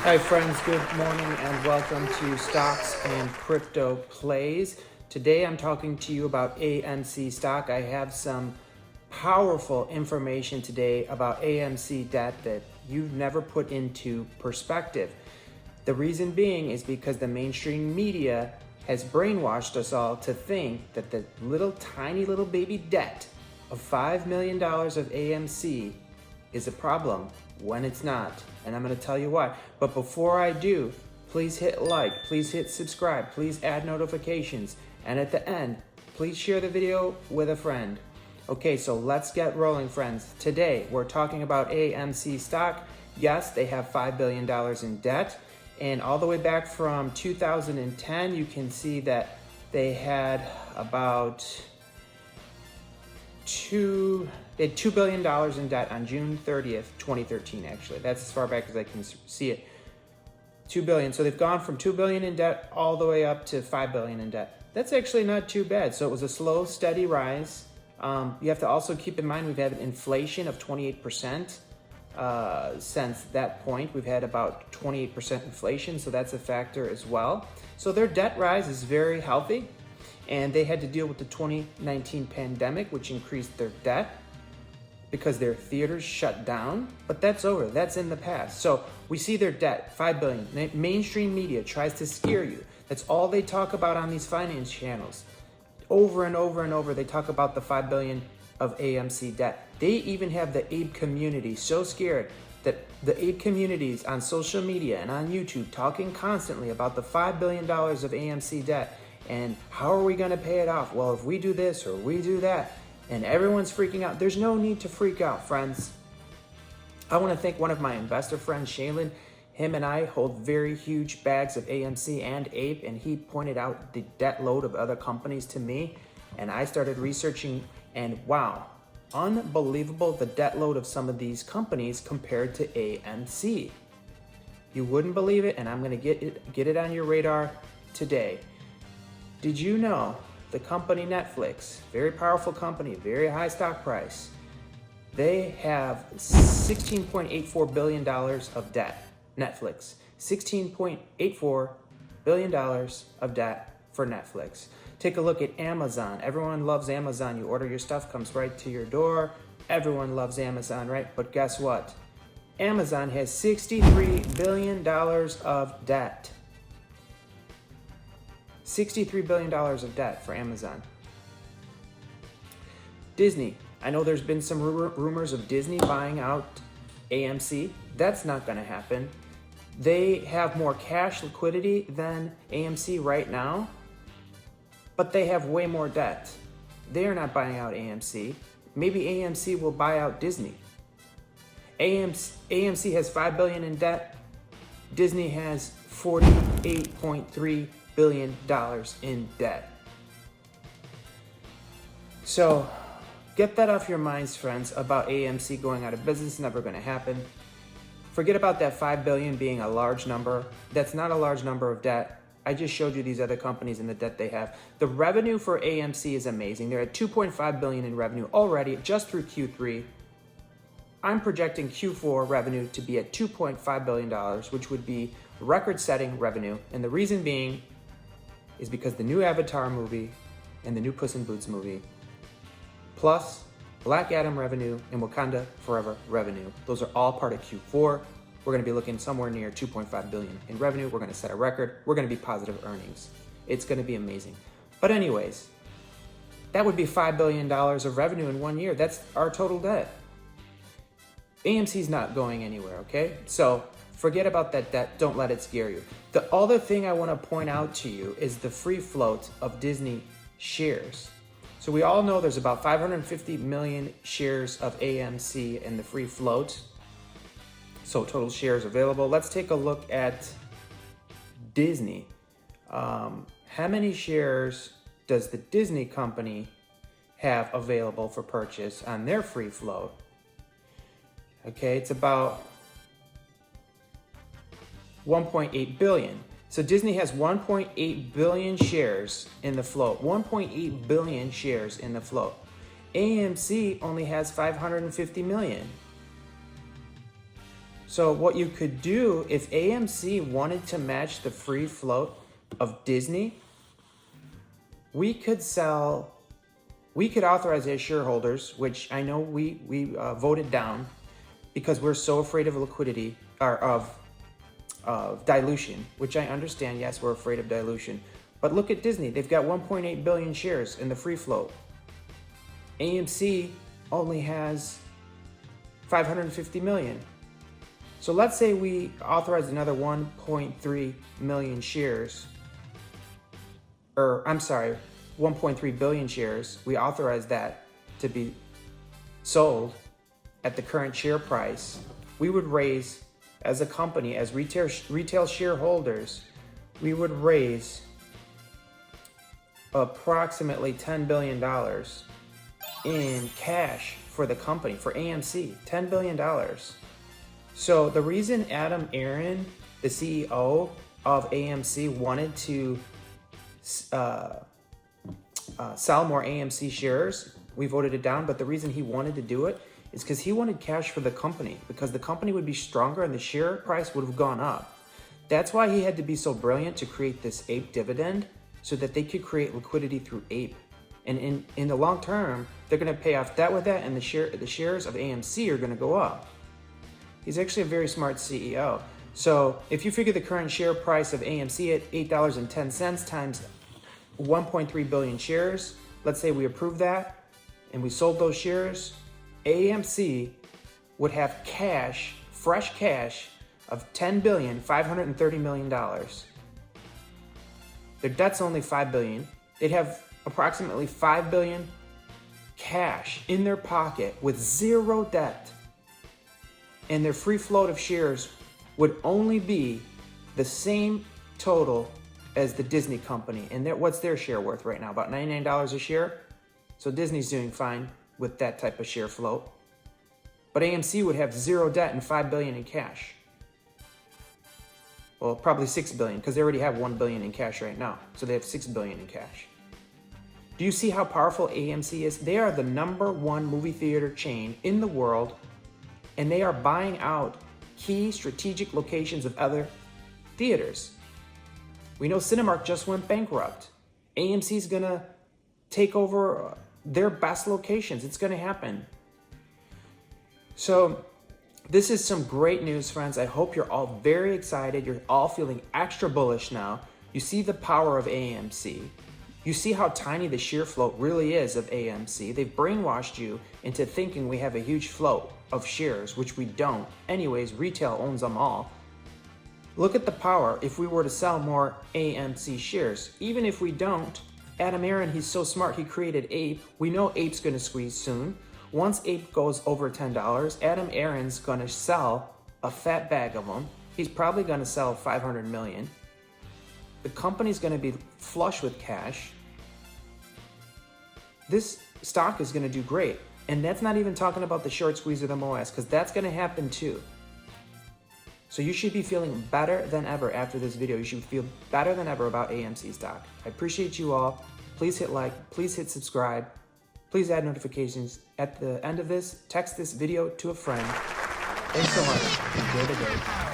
Hi friends, good morning and welcome to Stocks and Crypto Plays. Today I'm talking to you about AMC stock. I have some powerful information today about AMC debt that you've never put into perspective. The reason being is because the mainstream media has brainwashed us all to think that the tiny little baby debt of $5 million of AMC is a problem when it's not. And I'm going to tell you why. But before I do, please hit like, please hit subscribe, please add notifications. And at the end, please share the video with a friend. Okay, so let's get rolling, friends. Today, we're talking about AMC stock. Yes, they have $5 billion in debt. And all the way back from 2010, you can see that they had about $2 billion in debt on June 30th, 2013, actually. That's as far back as I can see it. 2 billion. So they've gone from 2 billion in debt all the way up to 5 billion in debt. That's actually not too bad. So it was a slow, steady rise. You have to also keep in mind we've had an inflation of 28% since that point. We've had about 28% inflation, so that's a factor as well. So their debt rise is very healthy. And they had to deal with the 2019 pandemic, which increased their debt because their theaters shut down. But that's over. That's in the past. So we see their debt, $5 billion. Mainstream media tries to scare you. That's all they talk about on these finance channels. Over and over and over, they talk about the $5 billion of AMC debt. They even have the ape community so scared that the ape communities on social media and on YouTube talking constantly about the $5 billion of AMC debt. And how are we going to pay it off? Well, if we do this or we do that, and everyone's freaking out. There's no need to freak out, friends. I want to thank one of my investor friends, Shaylin. Him and I hold very huge bags of AMC and APE, and he pointed out the debt load of other companies to me, and I started researching, and wow, unbelievable the debt load of some of these companies compared to AMC. You wouldn't believe it, and I'm going to get it on your radar today. Did you know the company Netflix, very powerful company, very high stock price, they have $16.84 billion of debt. Netflix, $16.84 billion of debt for Netflix. Take a look at Amazon. Everyone loves Amazon. You order your stuff, comes right to your door. Everyone loves Amazon, right? But guess what? Amazon has $63 billion of debt. $63 billion of debt for Amazon. Disney. I know there's been some rumors of Disney buying out AMC. That's not going to happen. They have more cash liquidity than AMC right now, but they have way more debt. They are not buying out AMC. Maybe AMC will buy out Disney. AMC has $5 billion in debt. Disney has $48.3 billion in debt. So get that off your minds, friends, about AMC going out of business. Never going to happen. Forget about that $5 billion being a large number. That's not a large number of debt. I just showed you these other companies and the debt they have. The revenue for AMC is amazing. They're at $2.5 billion in revenue already just through Q3. I'm projecting Q4 revenue to be at $2.5 billion, which would be record-setting revenue. And the reason being is because the new Avatar movie and the new Puss in Boots movie, plus Black Adam revenue and Wakanda Forever revenue. Those are all part of Q4. We're going to be looking somewhere near $2.5 billion in revenue. We're going to set a record. We're going to be positive earnings. It's going to be amazing. But anyways, that would be $5 billion of revenue in 1 year. That's our total debt. AMC's not going anywhere, okay? So forget about that debt. Don't let it scare you. The other thing I want to point out to you is the free float of Disney shares. So we all know there's about 550 million shares of AMC in the free float. So total shares available. Let's take a look at Disney. How many shares does the Disney company have available for purchase on their free float? Okay, it's about 1.8 billion. So Disney has 1.8 billion shares in the float. 1.8 billion shares in the float. AMC only has 550 million. So what you could do if AMC wanted to match the free float of Disney, we could authorize as shareholders, which I know we voted down because we're so afraid of liquidity or of dilution, which I understand. Yes, we're afraid of dilution. But look at Disney. They've got 1.8 billion shares in the free float. AMC only has 550 million. So let's say we authorize another 1.3 million shares, or I'm sorry, 1.3 billion shares. We authorize that to be sold at the current share price. We would raise, as a company, as retail shareholders, we would raise approximately $10 billion in cash for the company, for AMC, $10 billion. So the reason Adam Aron, the CEO of AMC, wanted to sell more AMC shares, we voted it down, but the reason he wanted to do it is because he wanted cash for the company, because the company would be stronger and the share price would have gone up. That's why he had to be so brilliant to create this APE dividend, so that they could create liquidity through APE. And in the long term, they're going to pay off debt with that, and the shares of AMC are going to go up. He's actually a very smart CEO. So if you figure the current share price of AMC at $8.10 times 1.3 billion shares, let's say we approve that and we sold those shares, AMC would have cash, fresh cash of $10.53 billion. Their debt's only $5 billion. They'd have approximately $5 billion cash in their pocket with zero debt. And their free float of shares would only be the same total as the Disney company. And what's their share worth right now? About $99 a share? So Disney's doing fine with that type of share float. But AMC would have zero debt and $5 billion in cash. Well, probably $6 billion, because they already have $1 billion in cash right now. So they have $6 billion in cash. Do you see how powerful AMC is? They are the #1 movie theater chain in the world, and they are buying out key strategic locations of other theaters. We know Cinemark just went bankrupt. AMC's gonna take over their best locations. It's gonna happen. So this is some great news, friends. I hope you're all very excited. You're all feeling extra bullish now. You see the power of AMC. You see how tiny the share float really is of AMC. They've brainwashed you into thinking we have a huge float of shares, which we don't. Anyways, retail owns them all. Look at the power if we were to sell more AMC shares. Even if we don't, Adam Aron, he's so smart, he created APE. We know APE's gonna squeeze soon. Once APE goes over $10, Adam Aron's gonna sell a fat bag of them. He's probably gonna sell 500 million. The company's gonna be flush with cash. This stock is gonna do great. And that's not even talking about the short squeeze of the MOS, because that's gonna happen too. So you should be feeling better than ever after this video. You should feel better than ever about AMC stock. I appreciate you all. Please hit like, please hit subscribe. Please add notifications. At the end of this, text this video to a friend. Thanks so much. Enjoy the day.